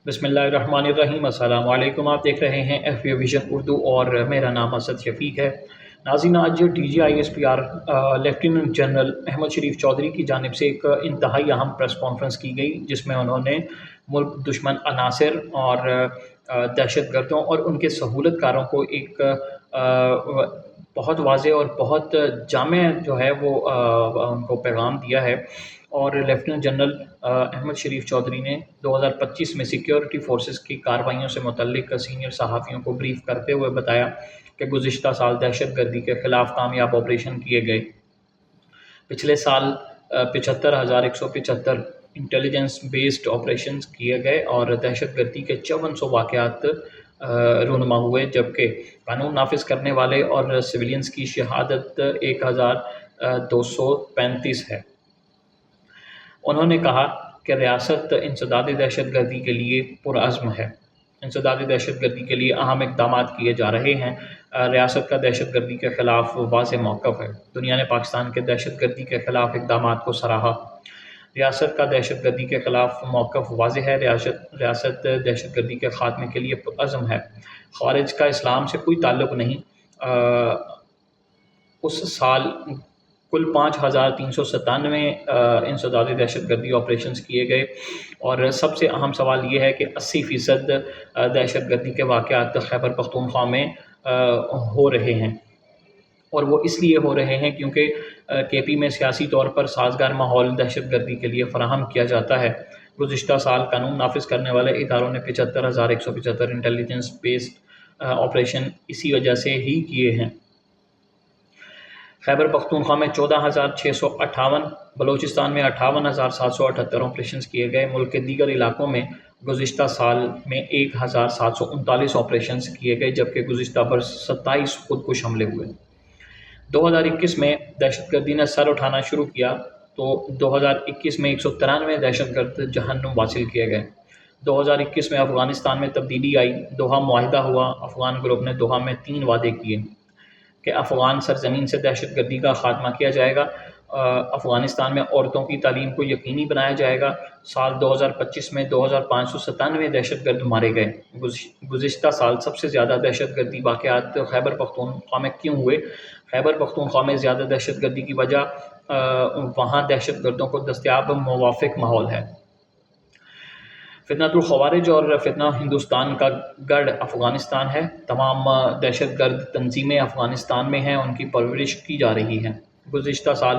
بسم اللہ الرحمن الرحیم۔ السلام علیکم، آپ دیکھ رہے ہیں ایف بی ویژن اردو اور میرا نام اسد شفیق ہے۔ ناظرین، آج D G I S P R lieutenant general Ahmed Sharif Chaudhry کی جانب سے ایک انتہائی اہم پریس کانفرنس کی گئی، جس میں انہوں نے ملک دشمن عناصر اور دہشت گردوں اور ان کے سہولت کاروں کو ایک بہت واضح اور بہت جامع جو ہے وہ ان کو پیغام دیا ہے۔ اور لیفٹیننٹ جنرل احمد شریف چودھری نے 2025 میں سیکیورٹی فورسز کی کارروائیوں سے متعلق سینئر صحافیوں کو بریف کرتے ہوئے بتایا کہ گزشتہ سال دہشت گردی کے خلاف کامیاب آپریشن کیے گئے۔ پچھلے سال 75,175 انٹیلیجنس بیسڈ آپریشنز کیے گئے اور دہشت گردی کے 5400 واقعات رونما ہوئے، جبکہ قانون نافذ کرنے والے اور سویلینز کی شہادت 1235 ہے۔ انہوں نے کہا کہ ریاست انسداد دہشت گردی کے لیے پرعزم ہے۔ انسداد دہشت گردی کے لیے اہم اقدامات کیے جا رہے ہیں۔ ریاست کا دہشت گردی کے خلاف واضح موقف ہے۔ دنیا نے پاکستان کے دہشت گردی کے خلاف اقدامات کو سراہا۔ ریاست کا دہشت گردی کے خلاف موقف واضح ہے۔ ریاست دہشت گردی کے خاتمے کے لیے پرعزم ہے۔ خوارج کا اسلام سے کوئی تعلق نہیں۔ اس سال کل 5,397 انسداد دہشت گردی آپریشنز کیے گئے، اور سب سے اہم سوال یہ ہے کہ 80% دہشت گردی کے واقعات خیبر پختونخوا میں ہو رہے ہیں، اور وہ اس لیے ہو رہے ہیں کیونکہ کے پی میں سیاسی طور پر سازگار ماحول دہشت گردی کے لیے فراہم کیا جاتا ہے۔ گزشتہ سال قانون نافذ کرنے والے اداروں نے 75,175 انٹیلیجنس بیسڈ آپریشن اسی وجہ سے ہی کیے ہیں۔ خیبر پختونخوا میں 14,658، بلوچستان میں 58,778 آپریشنز کیے گئے۔ ملک کے دیگر علاقوں میں گزشتہ سال میں 1,739 آپریشنز کیے گئے، جبکہ گزشتہ برس 27 خودکش حملے ہوئے۔ 2021 میں دہشت گردی نے سر اٹھانا شروع کیا تو 2021 میں 193 دہشت گرد جہنم واصل کیے گئے۔ 2021 میں افغانستان میں تبدیلی آئی، دوحہ معاہدہ ہوا۔ افغان گروپ نے دوحہ میں 3 وعدے کیے کہ افغان سرزمین سے دہشت گردی کا خاتمہ کیا جائے گا، افغانستان میں عورتوں کی تعلیم کو یقینی بنایا جائے گا۔ سال 2025 میں 2,597 دہشت گرد مارے گئے۔ گزشتہ سال سب سے زیادہ دہشت گردی واقعات خیبر پختونخوا میں کیوں ہوئے؟ خیبر پختونخوا میں زیادہ دہشت گردی کی وجہ وہاں دہشت گردوں کو دستیاب موافق ماحول ہے۔ فتنہ الخوارج اور فتنہ ہندوستان کا گڑھ افغانستان ہے۔ تمام دہشت گرد تنظیمیں افغانستان میں ہیں، ان کی پرورش کی جا رہی ہے۔ گزشتہ سال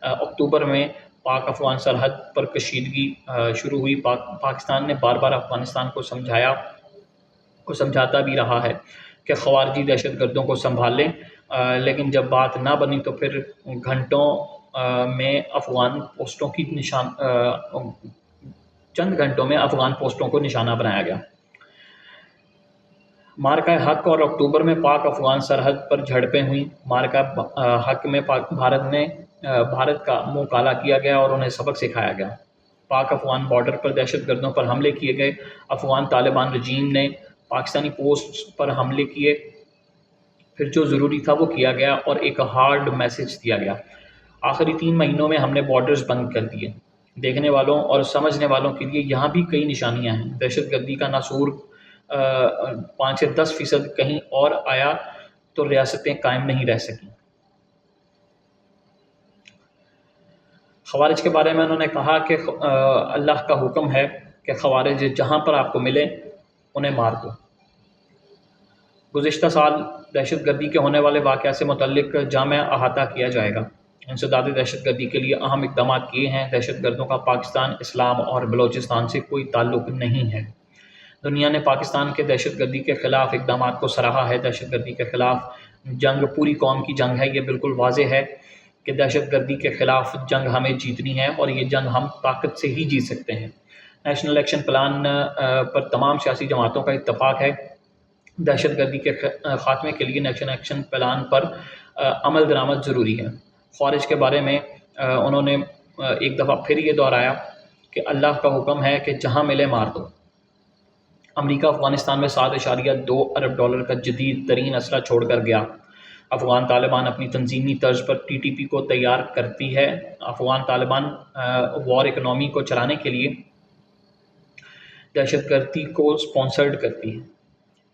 اکتوبر میں پاک افغان سرحد پر کشیدگی شروع ہوئی۔ پاکستان نے بار بار افغانستان کو سمجھایا اور سمجھاتا بھی رہا ہے کہ خوارجی دہشت گردوں کو سنبھال لیں، لیکن جب بات نہ بنی تو پھر چند گھنٹوں میں افغان پوسٹوں کو نشانہ بنایا گیا۔ مارکہ حق اور اکتوبر میں پاک افغان سرحد پر جھڑپیں ہوئیں۔ مارکہ حق میں بھارت کا منہ کالا کیا گیا اور انہیں سبق سکھایا گیا۔ پاک افغان بارڈر پر دہشت گردوں پر حملے کیے گئے۔ افغان طالبان رجیم نے پاکستانی پوسٹ پر حملے کیے، پھر جو ضروری تھا وہ کیا گیا اور ایک ہارڈ میسج دیا گیا۔ آخری 3 مہینوں میں ہم نے بارڈرز بند کر دیے۔ دیکھنے والوں اور سمجھنے والوں کے لیے یہاں بھی کئی نشانیاں ہیں۔ دہشت گردی کا ناسور 5 سے 10% کہیں اور آیا تو ریاستیں قائم نہیں رہ سکیں۔ خوارج کے بارے میں انہوں نے کہا کہ اللہ کا حکم ہے کہ خوارج جہاں پر آپ کو ملے انہیں مار دو۔ گزشتہ سال دہشت گردی کے ہونے والے واقعات سے متعلق جامع احاطہ کیا جائے گا۔ انسداد دہشت گردی کے لیے اہم اقدامات کیے ہیں۔ دہشت گردوں کا پاکستان، اسلام اور بلوچستان سے کوئی تعلق نہیں ہے۔ دنیا نے پاکستان کے دہشت گردی کے خلاف اقدامات کو سراہا ہے۔ دہشت گردی کے خلاف جنگ پوری قوم کی جنگ ہے۔ یہ بالکل واضح ہے کہ دہشت گردی کے خلاف جنگ ہمیں جیتنی ہے، اور یہ جنگ ہم طاقت سے ہی جیت سکتے ہیں۔ نیشنل ایکشن پلان پر تمام سیاسی جماعتوں کا اتفاق ہے۔ دہشت گردی کے خاتمے کے لیے نیشنل ایکشن پلان پر عمل درآمد ضروری ہے۔ خوارج کے بارے میں انہوں نے ایک دفعہ پھر یہ دہرایا کہ اللہ کا حکم ہے کہ جہاں ملے مار دو۔ امریکہ افغانستان میں $7.2 ارب کا جدید ترین اسلحہ چھوڑ کر گیا۔ افغان طالبان اپنی تنظیمی طرز پر ٹی ٹی پی کو تیار کرتی ہے۔ افغان طالبان وار اکنامی کو چلانے کے لیے दहशत गर्दी को स्पॉन्सर्ड करती है।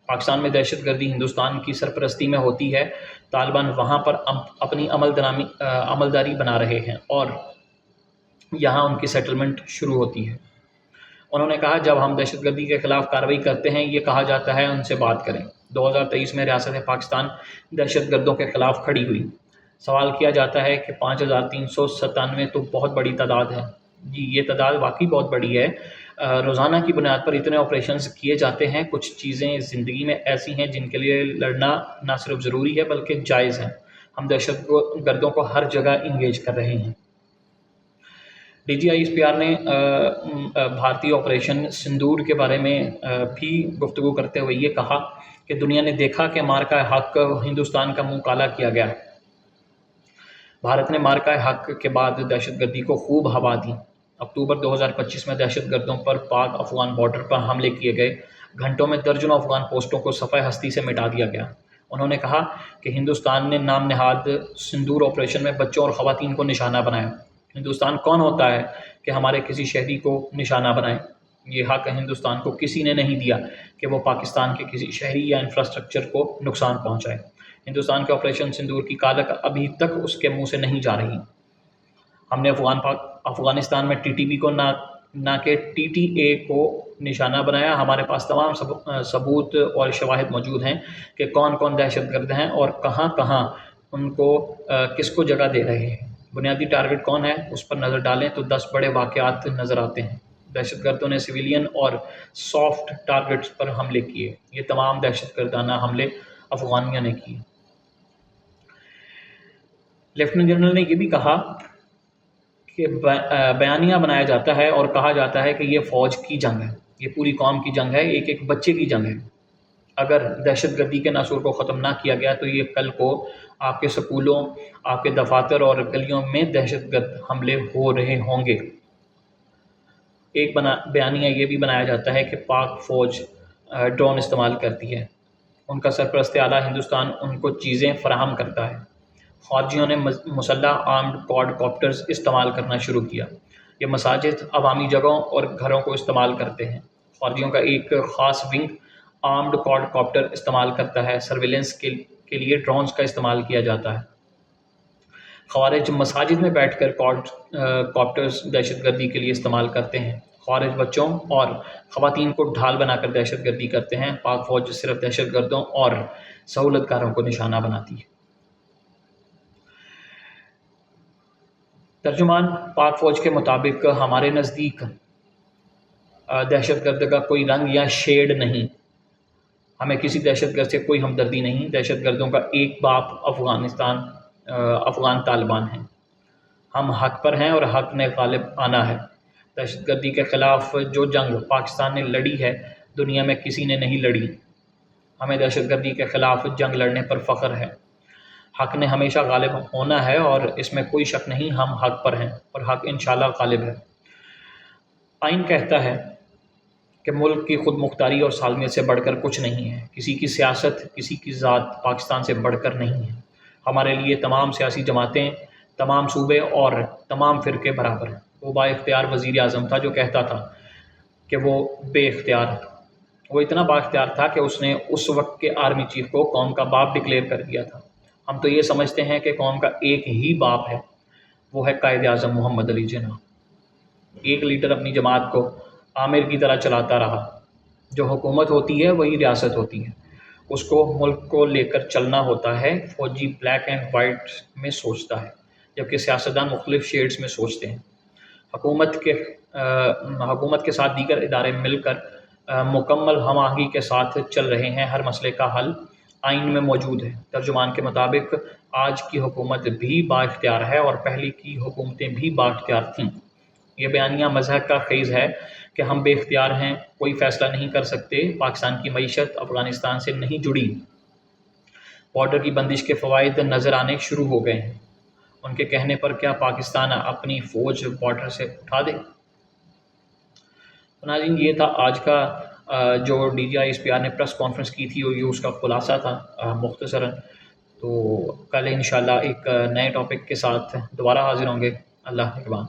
पाकिस्तान में दहशत गर्दी हिंदुस्तान की सरपरस्ती में होती है। तालिबान वहाँ पर अपनी अमलदारी बना रहे हैं और यहाँ उनकी सेटलमेंट शुरू होती है। उन्होंने कहा, जब हम दहशत गर्दी के ख़िलाफ़ कार्रवाई करते हैं ये कहा जाता है उनसे बात करें। 2023 में रियासत पाकिस्तान दहशत गर्दों के ख़िलाफ़ खड़ी हुई। सवाल किया जाता है कि 5397 तो बहुत बड़ी तादाद है। जी, ये तादाद वाकई बहुत बड़ी है। रोज़ाना की बुनियाद पर इतने ऑपरेशंस किए जाते हैं। कुछ चीज़ें ज़िंदगी में ऐसी हैं जिनके लिए लड़ना ना सिर्फ ज़रूरी है बल्कि जायज़ है। हम दहशत गर्दों को हर जगह इंगेज कर रहे हैं। DGISPR ने भारतीय ऑपरेशन सिंदूर के बारे में भी गुफ्तगू करते हुए ये कहा कि दुनिया ने देखा कि मार्का हक हिंदुस्तान का मुँह काला किया गया। भारत ने मार्का हक के बाद दहशतगर्दी को खूब हवा दी। अक्टूबर 2025 में दहशतगर्दों पर पाक अफगान बॉर्डर पर हमले किए गए। घंटों में दर्जनों अफगान पोस्टों को सफ़े हस्ती से मिटा दिया गया। उन्होंने कहा कि हिंदुस्तान ने नाम नहाद सिंदूर ऑपरेशन में बच्चों और ख़वातीन को निशाना बनाया। हिंदुस्तान कौन होता है कि हमारे किसी शहरी को निशाना बनाए? ये हक हिंदुस्तान को किसी ने नहीं दिया कि वो पाकिस्तान के किसी शहरी या इंफ्रास्ट्रक्चर को नुकसान पहुंचाए। हिंदुस्तान के ऑपरेशन सिंदूर की कालक अभी तक उसके मुंह से नहीं जा रही। हमने अफ़गानिस्तान में TTP को ना कि TTA को निशाना बनाया। हमारे पास तमाम सबूत और शवाहिद मौजूद हैं कि कौन कौन दहशतगर्द हैं और कहाँ कहाँ उनको किसको जगह दे रहे हैं। बुनियादी टारगेट कौन है उस पर नज़र डालें तो 10 बड़े वाक़यात नज़र आते हैं। दहशतगर्दों ने सिविलियन और सॉफ्ट टारगेट्स पर हमले किए। ये तमाम दहशतगर्दाना हमले अफ़गानियों ने किए। लेफ्टिनेंट जनरल ने यह भी कहा कि बयानिया बनाया जाता है और कहा जाता है कि ये फ़ौज की जंग है, ये पूरी कौम की जंग है, एक एक बच्चे की जंग है। अगर दहशतगर्दी के नासूर को ख़त्म ना किया गया तो ये कल को आपके स्कूलों, आपके दफातर और गलियों में दहशतगर्द हमले हो रहे होंगे। एक बयानिया ये भी बनाया जाता है कि पाक फ़ौज ड्रोन इस्तेमाल करती है। उनका सरपरस्त आला हिंदुस्तान उनको चीज़ें फ़राहम करता है। फ़ौजियों ने मुसल्लह आर्म्ड क्वाडकॉप्टर्स इस्तेमाल करना शुरू किया। ये मसाजिद, अवामी जगहों और घरों को इस्तेमाल करते हैं। फ़ौजियों का एक ख़ास विंग आर्म्ड क्वाडकॉप्टर इस्तेमाल करता है। सर्विलेंस के लिए ड्रोन्स का इस्तेमाल किया जाता है। ख़वारिज मसाजिद में बैठकर कॉप्टर्स दहशतगर्दी के लिए इस्तेमाल करते हैं। ख़वारिज बच्चों और ख़वातीन को ढाल बनाकर दहशतगर्दी करते हैं। पाक फ़ौज सिर्फ दहशतगर्दों और सहूलतकारों को निशाना बनाती है। तर्जुमान पाक फ़ौज के मुताबिक हमारे नज़दीक दहशतगर्द का कोई रंग या शेड नहीं। हमें किसी दहशतगर्द से कोई हमदर्दी नहीं। दहशतगर्दों का एक बाप अफ़गान तालिबान है। हम हक पर हैं और हक ने गालिब आना है। दहशतगर्दी के ख़िलाफ़ जो जंग पाकिस्तान ने लड़ी है दुनिया में किसी ने नहीं लड़ी। हमें दहशतगर्दी के ख़िलाफ़ जंग लड़ने पर फ़ख्र है। हक ने हमेशा गालिब होना है और इसमें कोई शक नहीं। हम हक पर हैं और हक इंशाअल्लाह गालिब है। आइन कहता है कि मुल्क की खुद मुख्तारी और सालमियत से बढ़कर कुछ नहीं है। किसी की सियासत, किसी की ज़ात पाकिस्तान से बढ़कर नहीं है। हमारे लिए तमाम सियासी जमातें, तमाम सूबे और तमाम फ़िरके बराबर हैं। वो बाइख्तियार वज़ीर आज़म था जो कहता था कि वो बेख्तियार था। वो इतना बाइख्तियार था कि उसने उस वक्त के आर्मी चीफ को कौम का बाप डिक्लेयर कर दिया था। हम तो ये समझते हैं कि कौम का एक ही बाप है, वो है कायद आज़म मोहम्मद अली जिन्ना। एक लीडर अपनी जमात को आमिर की तरह चलाता रहा। जो हुकूमत होती है वही रियासत होती है। उसको मुल्क को लेकर चलना होता है। फ़ौजी ब्लैक एंड वाइट में सोचता है जबकि सियासतदान मुख्तलिफ़ शेड्स में सोचते हैं। हुकूमत के साथ दीगर इदारे मिलकर मुकम्मल हम आहंगी के साथ चल रहे हैं। हर मसले का हल आइन में मौजूद है। तर्जुमान के मुताबिक आज की हुकूमत भी बाइख्तियार है और पहले की हुकूमतें भी बाइख्तियार थीं। ये बयानिया मज़हब का ख़ेज़ है कि हम बेख्तियार हैं, कोई फ़ैसला नहीं कर सकते। पाकिस्तान की मईशत अफ़गानिस्तान से नहीं जुड़ी। बॉर्डर की बंदिश के फ़वाइद नज़र आने शुरू हो गए हैं। उनके कहने पर क्या पाकिस्तान अपनी फ़ौज बॉर्डर से उठा दे? नाज़रीन, ये था आज का जो DGISPR ने प्रेस कॉन्फ्रेंस की थी और ये उसका ख़ुलासा था मुख्तसरन। तो कल इंशाअल्लाह एक नए टॉपिक के साथ दोबारा हाज़िर होंगे। अल्लाह निगहबान।